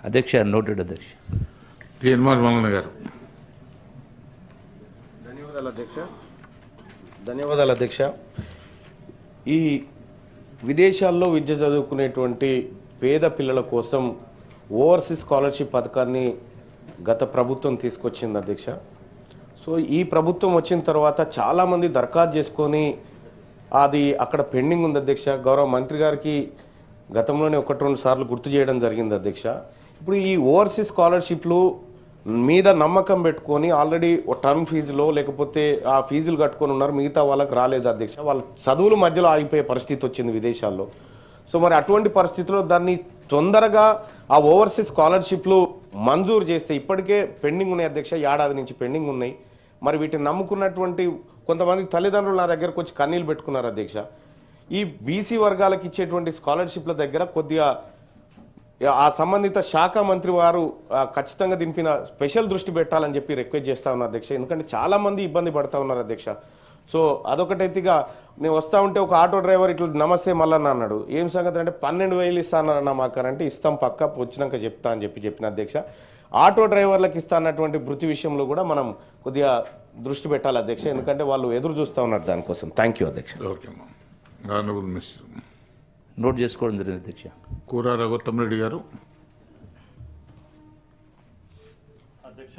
అధ్యక్ష నోటెడ్ అధ్యక్ష. టీఎన్ఆర్ మల్లన్న గారు. ధన్యవాదాలు అధ్యక్ష. ఈ విదేశాల్లో విద్య చదువుకునేటువంటి పేద పిల్లల కోసం ఓవర్సీస్ స్కాలర్షిప్ పథకాన్ని గత ప్రభుత్వం తీసుకొచ్చింది అధ్యక్ష. సో ఈ ప్రభుత్వం వచ్చిన తర్వాత చాలామంది దరఖాస్తు చేసుకొని అది అక్కడ పెండింగ్ ఉంది అధ్యక్ష. గౌరవ మంత్రి గారికి గతంలోనే 1-2 సార్లు గుర్తు చేయడం జరిగింది అధ్యక్ష. ఇప్పుడు ఈ ఓవర్సీస్ స్కాలర్షిప్లు మీద నమ్మకం పెట్టుకొని ఆల్రెడీ టర్మ్ ఫీజులో లేకపోతే ఆ ఫీజులు కట్టుకొని ఉన్నారు, మిగతా వాళ్ళకి రాలేదు అధ్యక్ష. వాళ్ళ చదువులు మధ్యలో ఆగిపోయే పరిస్థితి వచ్చింది విదేశాల్లో. సో మరి అటువంటి పరిస్థితుల్లో దాన్ని తొందరగా ఆ ఓవర్సీస్ స్కాలర్షిప్లు మంజూరు చేస్తే, ఇప్పటికే పెండింగ్ ఉన్నాయి అధ్యక్ష, ఏడాది నుంచి పెండింగ్ ఉన్నాయి. మరి వీటిని నమ్ముకున్నటువంటి కొంతమంది తల్లిదండ్రులు నా దగ్గరకు వచ్చి కన్నీళ్ళు పెట్టుకున్నారు అధ్యక్ష. ఈ బీసీ వర్గాలకు ఇచ్చేటువంటి స్కాలర్షిప్ల దగ్గర కొద్దిగా ఆ సంబంధిత శాఖ మంత్రి వారు ఖచ్చితంగా దీనిపైన స్పెషల్ దృష్టి పెట్టాలని చెప్పి రిక్వెస్ట్ చేస్తా ఉన్నారు అధ్యక్ష. ఎందుకంటే చాలామంది ఇబ్బంది పడతా ఉన్నారు అధ్యక్ష. సో అదొకటైతేగా నేను వస్తూ ఉంటే ఒక ఆటో డ్రైవర్ ఇట్లా నమస్తే మల్లన్న అన్నాడు. ఏం సంగతి అంటే 12,000 ఇస్తానన్నా మాకనంటే ఇస్తాం పక్క వచ్చినాక చెప్తా అని చెప్పిన అధ్యక్ష. ఆటో డ్రైవర్లకు ఇస్తానటువంటి వృత్తి విషయంలో కూడా మనం కొద్దిగా దృష్టి పెట్టాలి అధ్యక్ష, ఎందుకంటే వాళ్ళు ఎదురు చూస్తూ ఉన్నారు దానికోసం. థ్యాంక్ యూ అధ్యక్ష. Okay honourable minister. నోట్ చేసుకోవడం జరిగింది అధ్యక్ష. కూర రఘుత్తమరెడ్డి గారు. అధ్యక్ష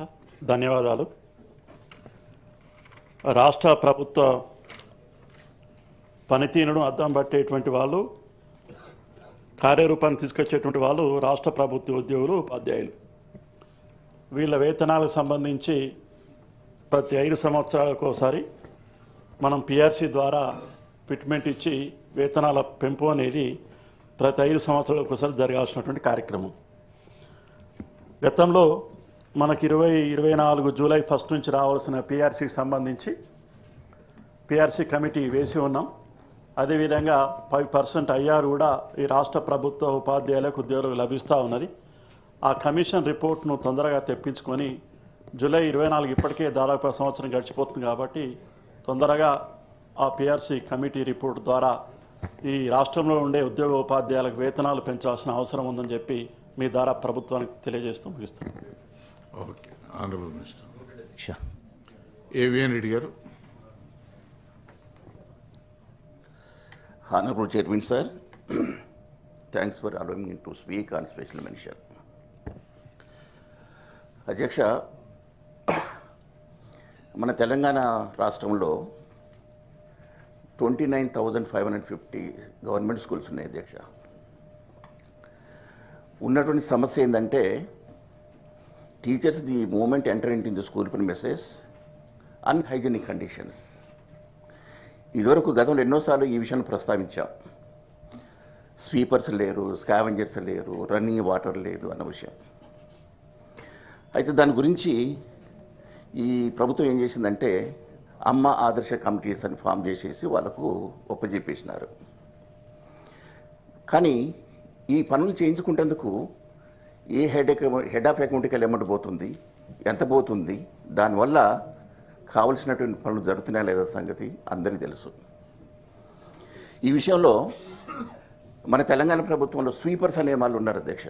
ధన్యవాదాలు. రాష్ట్ర ప్రభుత్వ పనితీరును అద్దం పట్టేటువంటి వాళ్ళు, కార్యరూపాన్ని తీసుకొచ్చేటువంటి వాళ్ళు రాష్ట్ర ప్రభుత్వ ఉద్యోగులు, ఉపాధ్యాయులు. వీళ్ళ వేతనాలకు సంబంధించి ప్రతి 5 సంవత్సరాలకు ఒకసారి మనం పిఆర్సీ ద్వారా ఫిట్మెంట్ ఇచ్చి వేతనాల పెంపు అనేది ప్రతి 5 సంవత్సరాలకు ఒకసారి జరగాల్సినటువంటి కార్యక్రమం. గతంలో మనకి 2024 జూలై 1 నుంచి రావాల్సిన పిఆర్సీకి సంబంధించి పిఆర్సీ కమిటీ వేసి ఉన్నాం. అదేవిధంగా 5% ఐఆర్ కూడా ఈ రాష్ట్ర ప్రభుత్వ ఉపాధ్యాయులకు ఉద్యోగులకు లభిస్తూ ఉన్నది. ఆ కమిషన్ రిపోర్ట్ను తొందరగా తెప్పించుకొని జూలై 24 ఇప్పటికే దాదాపు సంవత్సరం గడిచిపోతుంది కాబట్టి తొందరగా ఆ పిఆర్సీ కమిటీ రిపోర్ట్ ద్వారా ఈ రాష్ట్రంలో ఉండే ఉద్యోగ ఉపాధ్యాయులకు వేతనాలు పెంచాల్సిన అవసరం ఉందని చెప్పి మీ ద్వారా ప్రభుత్వానికి తెలియజేస్తూ ముగిస్తాను. Okay honourable minister. అధ్యక్ష ఏవిఎన్ రెడ్డి గారు. Honorable Chairman sir, thanks for allowing me to speak on special mention. అధ్యక్ష, మన తెలంగాణ రాష్ట్రంలో 29,550 గవర్నమెంట్ స్కూల్స్ ఉన్నాయి అధ్యక్ష. ఉన్నటువంటి సమస్య ఏంటంటే teachers the moment enter in the school premises unhygienic conditions. ఇదివరకు గతంలో ఎన్నోసార్లు ఈ విషయాన్ని ప్రస్తావించాం. స్వీపర్స్ లేరు, స్కావెంజర్స్ లేరు, రన్నింగ్ వాటర్ లేదు అన్న విషయం. అయితే దాని గురించి ఈ ప్రభుత్వం ఏం చేసిందంటే అమ్మ ఆదర్శ కమిటీస్ అని ఫామ్ చేసేసి వాళ్ళకు ఒప్పజెప్పేసినారు. కానీ ఈ పనులు చేయించుకుంటేందుకు ఏ హెడ్ ఆఫ్ అకౌంట్కి అమౌంట్ పోతుంది, ఎంత పోతుంది, దానివల్ల కావలసినటువంటి పనులు జరుగుతున్నాయా లేదా సంగతి అందరికీ తెలుసు. ఈ విషయంలో మన తెలంగాణ ప్రభుత్వంలో స్వీపర్స్ అనే వాళ్ళు ఉన్నారు అధ్యక్ష.